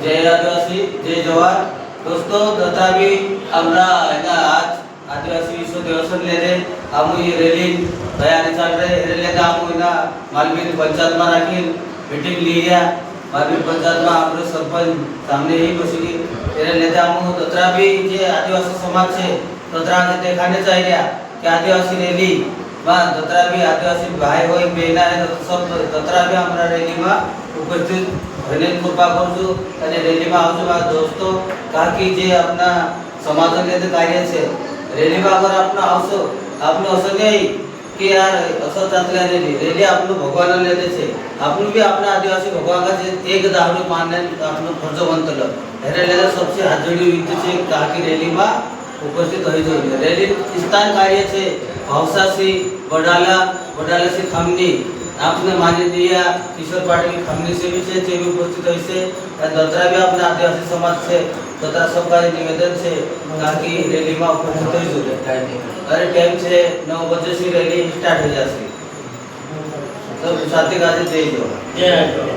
जय आदिवासी जय जवान दोस्तों तथा भी हमरा आज आदिवासी विश्व दिवस लेने हम ये रैली तैयारी चल रहे रैली का हम इना मालवीर पंचायत में राखी मीटिंग लिया मालवीर पंचायत में हमारे सरपंच सामने ही बसी रैली हम तथा भी जे आदिवासी समाज से तथा दिखाने चाहिए कि आदिवासी रैली तथा भी आदिवासी भाई हो बहना है सब तथा भी हमारा रैली में उपस्थित होने कृपा करूँ रैली में आवजो दोस्तों कहा कि जे अपना समाधान लेते कार्य से रैली में अगर अपना आवशो आपने असं नहीं कि यार असं चांगल्या रैली आपण भगवान लेते छे आपण भी अपना आदिवासी भगवान का एक दावडी मानने आपण फर्ज बनतलो रैली सबसे हाथ जोड़ी विनती छे कहा कि रैली में उपस्थित होई જોઈએ रैली स्थान कार्य छे भावसासी वडाला से खामनी आपने माननीय किशोर पाटिल खामनी से भी छे ते भी उपस्थित होई छे तथा भी अपना आदिवासी समाज से तथा सबका निवेदन से ताकि रैली में उपस्थित होई જોઈએ अरे टाइम से 9 बजे से रैली स्टार्ट हो जासी सब साथी गाजे जय जवान